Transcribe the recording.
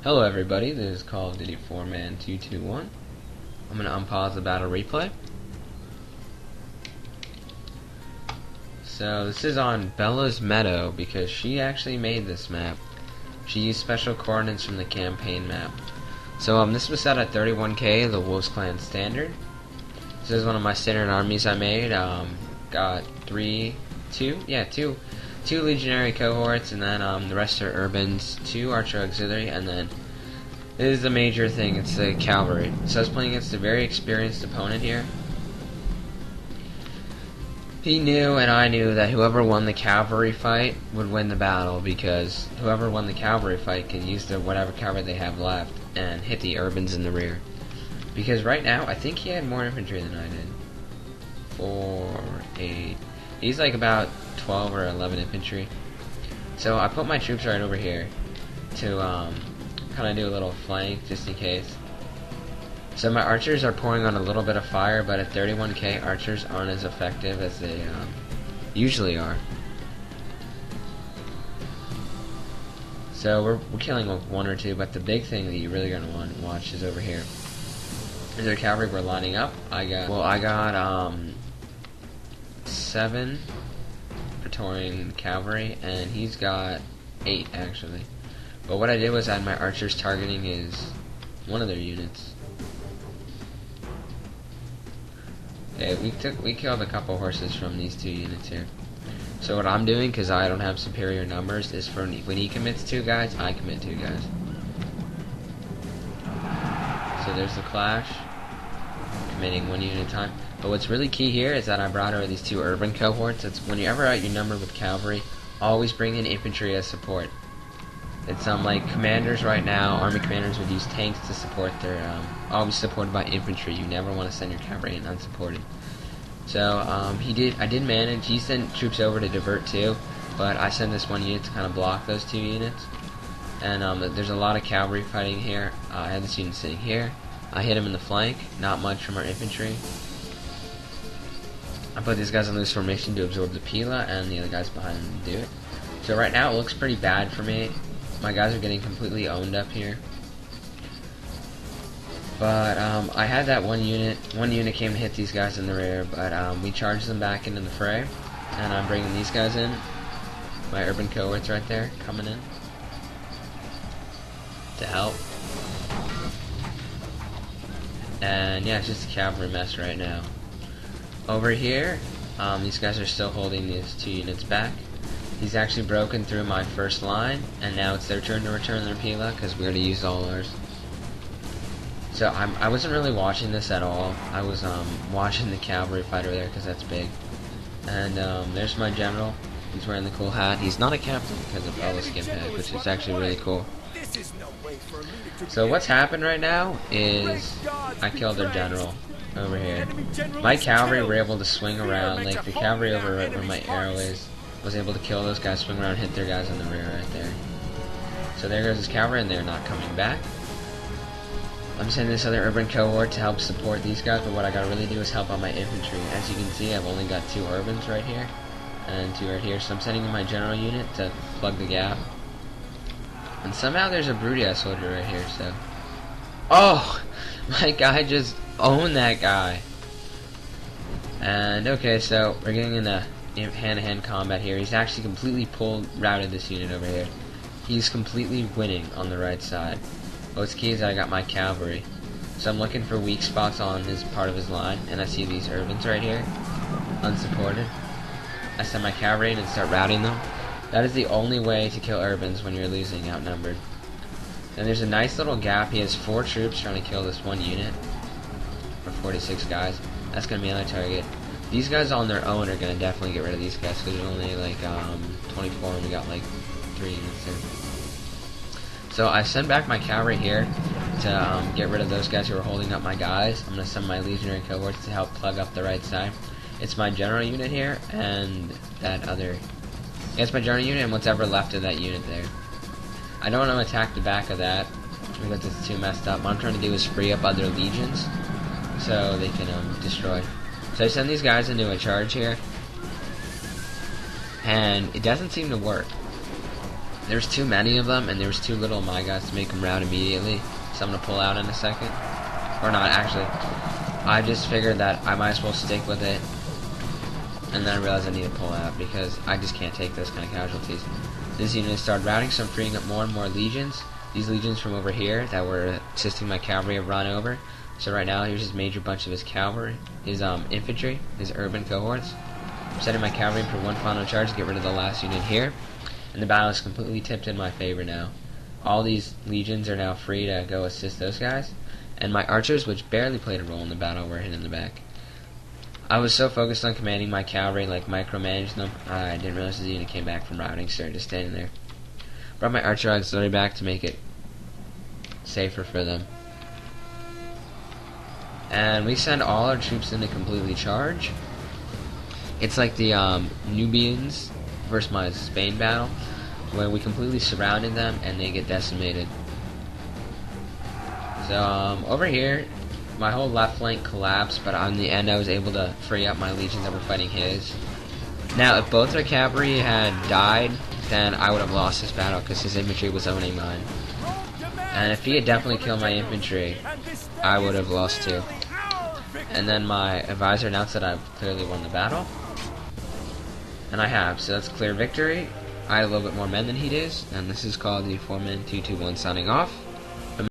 Hello everybody, this is Call of Duty 4-Man 221. I'm going to unpause the battle replay. So this is on Belle's Meadow because she actually made this map. She used special coordinates from the campaign map. So this was set at 31k, the Wolves Clan standard. This is one of my standard armies I made. Got two legionary cohorts, and then the rest are urbans, 2 archer auxiliary, and then this is the major thing, it's the cavalry. So I was playing against a very experienced opponent here. He knew and I knew that whoever won the cavalry fight would win the battle, because whoever won the cavalry fight can use whatever cavalry they have left and hit the urbans in the rear. Because right now, I think he had more infantry than I did. 4, 8... He's like about 12 or 11 infantry. So I put my troops right over here to kind of do a little flank just in case. So my archers are pouring on a little bit of fire, but at 31k, archers aren't as effective as they usually are. So we're killing 1 or 2, but the big thing that you're really going to want to watch is over here. Is their cavalry we're lining up. I got 7 Praetorian cavalry, and he's got 8 actually. But what I did was I had my archers targeting one of their units. Okay, we killed a couple horses from these 2 units here. So what I'm doing, because I don't have superior numbers, is for when he commits 2 guys, I commit 2 guys. So there's the clash, committing 1 unit at a time. But what's really key here is that I brought over these 2 urban cohorts. It's when you're ever outnumbered with cavalry, always bring in infantry as support. It's like commanders right now, army commanders would use tanks to support their, always supported by infantry. You never want to send your cavalry in unsupported. So I did manage. He sent troops over to divert too, but I sent this 1 unit to kind of block those 2 units. And there's a lot of cavalry fighting here. I had this unit sitting here. I hit him in the flank. Not much from our infantry. I put these guys on loose formation to absorb the Pila, and the other guys behind them to do it. So right now it looks pretty bad for me. My guys are getting completely owned up here. But I had that 1 unit. 1 unit came to hit these guys in the rear, but we charged them back into the fray. And I'm bringing these guys in. My urban cohorts right there, coming in to help. And yeah, it's just a cavalry mess right now. Over here, these guys are still holding these 2 units back. He's actually broken through my first line, and now it's their turn to return their Pila, because we already used all ours. So I wasn't really watching this at all. I was watching the cavalry fight over there, because that's big. And there's my general. He's wearing the cool hat. He's not a captain because of Belle's skin hat, which is actually really cool. So what's happened right now is I killed their general over here. My cavalry were able to swing around, like the cavalry over right where my arrow is, was able to kill those guys, swing around, hit their guys in the rear right there. So there goes his cavalry, and they're not coming back. I'm sending this other urban cohort to help support these guys, but what I gotta really do is help out my infantry. As you can see, I've only got 2 urbans right here, and 2 right here, so I'm sending in my general unit to plug the gap. And somehow there's a Brutii soldier right here, so... Oh! My guy just owned that guy. And okay, so we're getting in a hand-to-hand combat here. He's actually completely routed this unit over here. He's completely winning on the right side. What's key is I got my cavalry. So I'm looking for weak spots on his part of his line, and I see these urbans right here, unsupported. I send my cavalry in and start routing them. That is the only way to kill urbans when you're losing outnumbered. Then there's a nice little gap. He has 4 troops trying to kill this 1 unit, or 46 guys. That's gonna be another target. These guys on their own are gonna definitely get rid of these guys, because there's only like 24, and we got like 3 units here. So I send back my cavalry here to get rid of those guys who are holding up my guys. I'm gonna send my legionary cohorts to help plug up the right side. It's my general unit here, and that other. Yeah, it's my general unit and what's ever left of that unit there. I don't want to attack the back of that because it's too messed up. What I'm trying to do is free up other legions so they can destroy. So I send these guys into a charge here, and it doesn't seem to work. There's too many of them, and there was too little of my guys to make them rout immediately. So I'm gonna pull out in a second, or not actually. I just figured that I might as well stick with it, and then I realized I need to pull out because I just can't take those kind of casualties. This unit started routing, so I'm freeing up more and more legions. These legions from over here that were assisting my cavalry have run over. So right now, here's his major bunch of his cavalry, his infantry, his urban cohorts. I'm setting my cavalry in for one final charge to get rid of the last unit here. And the battle is completely tipped in my favor now. All these legions are now free to go assist those guys. And my archers, which barely played a role in the battle, were hit in the back. I was so focused on commanding my cavalry, like micromanaging them, I didn't realize the unit came back from routing, started just standing there. Brought my archer auxiliary back to make it safer for them. And we send all our troops in to completely charge. It's like the Nubians versus my Spain battle, where we completely surrounded them and they get decimated. So over here, my whole left flank collapsed, but on the end I was able to free up my legions that were fighting his. Now, if both our cavalry had died, then I would have lost this battle because his infantry was owning mine. And if he had definitely killed my infantry, I would have lost too. And then my advisor announced that I've clearly won the battle. And I have, so that's clear victory. I had a little bit more men than he does, and this is called the 4-man 2-2-1 signing off.